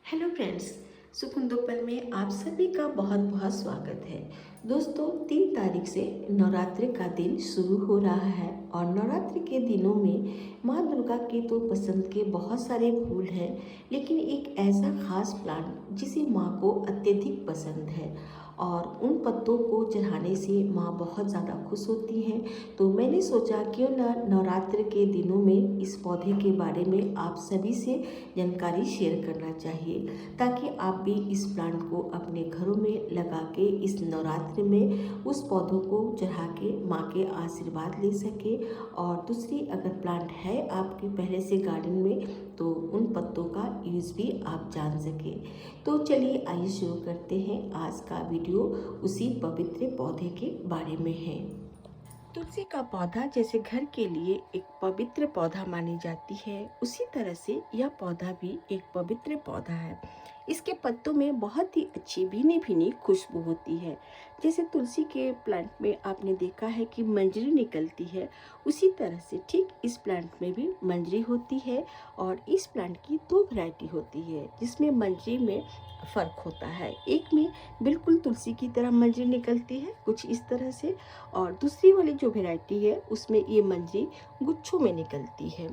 Hello friends, सुकुंदोपल में आप सभी का बहुत बहुत स्वागत है। दोस्तों, 3 तारीख से नवरात्रि का दिन शुरू हो रहा है और नवरात्रि के दिनों में माँ दुर्गा के तो पसंद के बहुत सारे फूल हैं, लेकिन एक ऐसा खास प्लांट जिसे माँ को अत्यधिक पसंद है और उन पत्तों को चढ़ाने से माँ बहुत ज़्यादा खुश होती हैं। तो मैंने सोचा क्यों ना नवरात्र के दिनों में इस पौधे के बारे में आप सभी से जानकारी शेयर करना चाहिए, ताकि आप भी इस प्लांट को अपने घरों में लगा के इस नवरात्र में उस पौधों को चढ़ा के माँ के आशीर्वाद ले सके। और दूसरी, अगर प्लांट है आपके पहले से गार्डन में, तो उन पत्तों का यूज़ भी आप जान सके। तो चलिए आइए शुरू करते हैं। आज का वीडियो उसी पवित्र पौधे के बारे में है। तुलसी का पौधा जैसे घर के लिए एक पवित्र पौधा मानी जाती है, उसी तरह से यह पौधा भी एक पवित्र पौधा है। इसके पत्तों में बहुत ही अच्छी भीनी भीनी खुशबू होती है। जैसे तुलसी के प्लांट में आपने देखा है कि मंजरी निकलती है, उसी तरह से ठीक इस प्लांट में भी मंजरी होती है। और इस प्लांट की 2 वैरायटी होती है, जिसमें मंजरी में फ़र्क होता है। एक में बिल्कुल तुलसी की तरह मंजरी निकलती है, कुछ इस तरह से, और दूसरी वाली जो वैरायटी है उसमें ये मंजरी गुच्छों में निकलती है।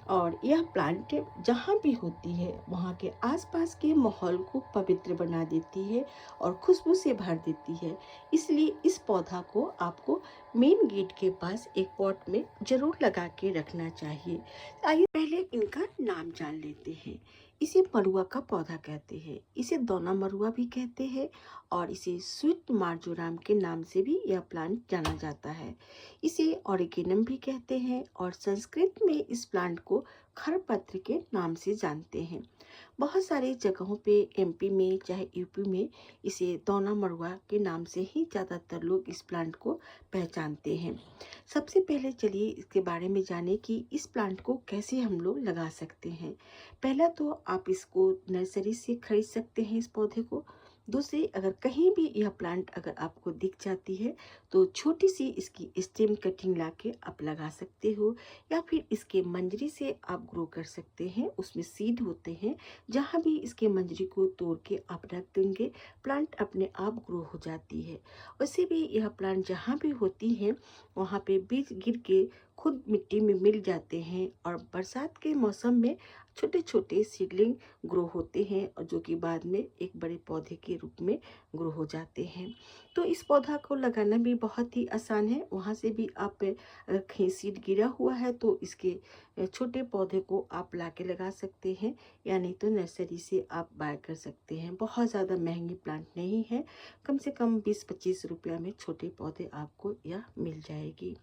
और यह प्लांट जहाँ भी होती है वहाँ के आसपास के माहौल को पवित्र बना देती है और खुशबू से भर देती है। इसलिए इस पौधा को आपको मेन गेट के पास एक पॉट में ज़रूर लगा के रखना चाहिए। आइए पहले इनका नाम जान लेते हैं। इसे मरुआ का पौधा कहते हैं, इसे दौना मरुआ भी कहते हैं और इसे स्वीट मार्जोराम के नाम से भी यह प्लांट जाना जाता है। इसे ऑरिगेनम भी कहते हैं और संस्कृत में इस प्लांट को खरपत्र के नाम से जानते हैं। बहुत सारी जगहों पे एमपी में चाहे यूपी में इसे दौना मरुआ के नाम से ही ज़्यादातर लोग इस प्लांट को पहचानते हैं। सबसे पहले चलिए इसके बारे में जानें कि इस प्लांट को कैसे हम लोग लगा सकते हैं। पहला तो आप इसको नर्सरी से खरीद सकते हैं इस पौधे को। दूसरी, अगर कहीं भी यह प्लांट अगर आपको दिख जाती है तो छोटी सी इसकी स्टेम कटिंग लाके आप लगा सकते हो, या फिर इसके मंजरी से आप ग्रो कर सकते हैं। उसमें सीड होते हैं, जहाँ भी इसके मंजरी को तोड़ के आप रख देंगे, प्लांट अपने आप ग्रो हो जाती है। वैसे भी यह प्लांट जहाँ भी होती है वहाँ पे बीज गिर के खुद मिट्टी में मिल जाते हैं और बरसात के मौसम में छोटे छोटे सीडलिंग ग्रो होते हैं, और जो कि बाद में एक बड़े पौधे के रूप में ग्रो हो जाते हैं। तो इस पौधा को लगाना भी बहुत ही आसान है। वहाँ से भी आप कहीं सीड गिरा हुआ है तो इसके छोटे पौधे को आप ला के लगा सकते हैं, या नहीं तो नर्सरी से आप बाय कर सकते हैं। बहुत ज़्यादा महंगी प्लांट नहीं है, कम से कम 20-25 रुपया में छोटे पौधे आपको यह मिल जाएगी।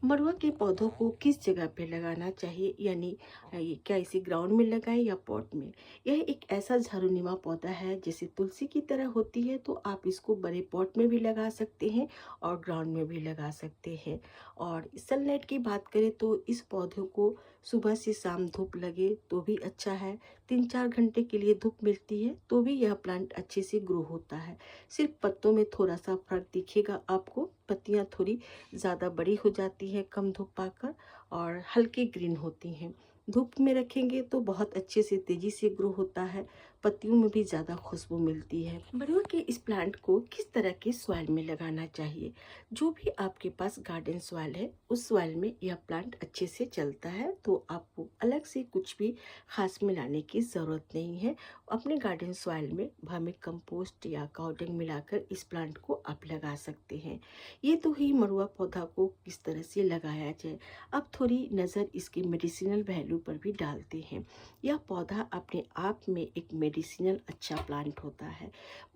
मरुआ के पौधों को किस जगह पे लगाना चाहिए, यानी ये क्या इसी ग्राउंड में लगाएं या पॉट में। यह एक ऐसा झाड़ूनुमा पौधा है, जैसे तुलसी की तरह होती है, तो आप इसको बड़े पॉट में भी लगा सकते हैं और ग्राउंड में भी लगा सकते हैं। और सनलाइट की बात करें तो इस पौधे को सुबह से शाम धूप लगे तो भी अच्छा है। 3-4 घंटे के लिए धूप मिलती है तो भी यह प्लांट अच्छे से ग्रो होता है। सिर्फ पत्तों में थोड़ा सा फर्क दिखेगा आपको, पत्तियां थोड़ी ज़्यादा बड़ी हो जाती है कम धूप पाकर और हल्के ग्रीन होती हैं। धूप में रखेंगे तो बहुत अच्छे से तेज़ी से ग्रो होता है, पत्तियों में भी ज़्यादा खुशबू मिलती है। मरुआ के इस प्लांट को किस तरह के सॉइल में लगाना चाहिए। जो भी आपके पास गार्डन सॉइल है उस सॉइल में यह प्लांट अच्छे से चलता है, तो आपको अलग से कुछ भी खास मिलाने की ज़रूरत नहीं है। अपने गार्डन सॉइल में वर्मी कंपोस्ट या काउडंग मिलाकर इस प्लांट को आप लगा सकते हैं। ये तो ही मरुआ पौधा को किस तरह से लगाया जाए। अब थोड़ी नज़र इसके मेडिसिनल वैल्यू पर भी डालते हैं। यह पौधा अपने आप में एक मेडिसिनल अच्छा प्लांट होता है।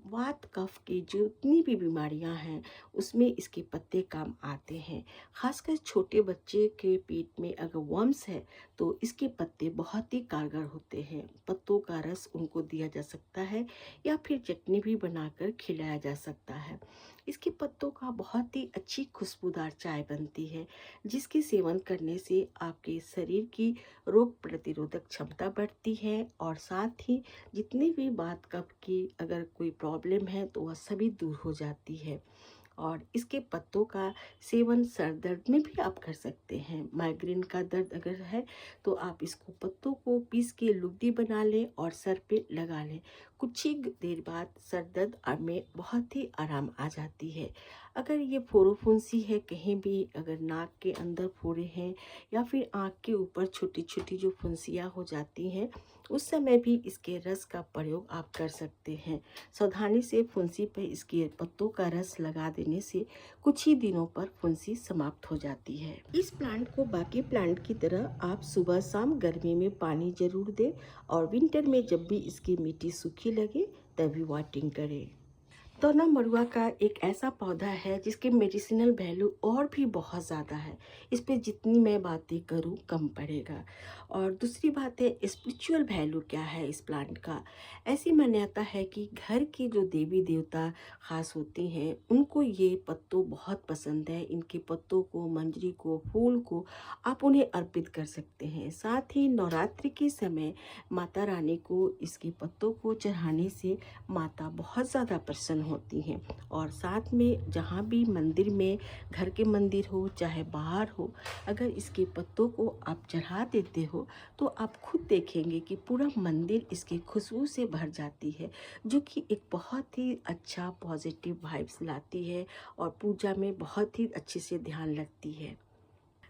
वात कफ की जितनी भी बीमारियां हैं उसमें इसके पत्ते काम आते हैं। खासकर छोटे बच्चे के पेट में अगर वर्म्स है तो इसके पत्ते बहुत ही कारगर होते हैं। पत्तों का रस उनको दिया जा सकता है या फिर चटनी भी बनाकर खिलाया जा सकता है। इसके पत्तों का बहुत ही अच्छी खुशबूदार चाय बनती है, जिसके सेवन करने से आपके शरीर की रोग प्रतिरोधक क्षमता बढ़ती है और साथ ही जितनी भी बात कफ की अगर कोई प्रॉब्लम है तो वह सभी दूर हो जाती है। और इसके पत्तों का सेवन सर दर्द में भी आप कर सकते हैं। माइग्रेन का दर्द अगर है तो आप इसको पत्तों को पीस के लुगदी बना लें और सर पे लगा लें। कुछ ही देर बाद सर दर्द में बहुत ही आराम आ जाती है। अगर ये फोड़ो फुंसी है, कहीं भी अगर नाक के अंदर फोड़े हैं या फिर आँख के ऊपर छोटी छोटी जो फुंसियाँ हो जाती हैं, उस समय भी इसके रस का प्रयोग आप कर सकते हैं। सावधानी से फुंसी पर इसके पत्तों का रस लगा देने से कुछ ही दिनों पर फुंसी समाप्त हो जाती है। इस प्लांट को बाकी प्लांट की तरह आप सुबह शाम गर्मी में पानी जरूर दें और विंटर में जब भी इसकी मिट्टी सूखी लगे तभी वाटरिंग करें। तोना मरुआ का एक ऐसा पौधा है जिसके मेडिसिनल वैल्यू और भी बहुत ज़्यादा है। इस पे जितनी मैं बातें करूँ कम पड़ेगा। और दूसरी बात है, स्पिरिचुअल वैल्यू क्या है इस प्लांट का। ऐसी मान्यता है कि घर के जो देवी देवता खास होते हैं उनको ये पत्तों बहुत पसंद है। इनके पत्तों को, मंजरी को, फूल को आप उन्हें अर्पित कर सकते हैं। साथ ही नवरात्रि के समय माता रानी को इसके पत्तों को चढ़ाने से माता बहुत ज़्यादा प्रसन्न होती हैं। और साथ में जहाँ भी मंदिर में, घर के मंदिर हो चाहे बाहर हो, अगर इसके पत्तों को आप चढ़ा देते हो तो आप खुद देखेंगे कि पूरा मंदिर इसकी खुशबू से भर जाती है, जो कि एक बहुत ही अच्छा पॉजिटिव वाइब्स लाती है और पूजा में बहुत ही अच्छे से ध्यान रखती है।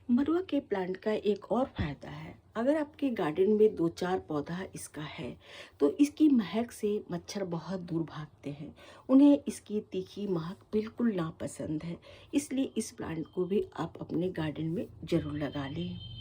मरुआ के प्लांट का एक और फायदा है, अगर आपके गार्डन में 2-4 पौधा इसका है तो इसकी महक से मच्छर बहुत दूर भागते हैं। उन्हें इसकी तीखी महक बिल्कुल नापसंद है, इसलिए इस प्लांट को भी आप अपने गार्डन में ज़रूर लगा लें।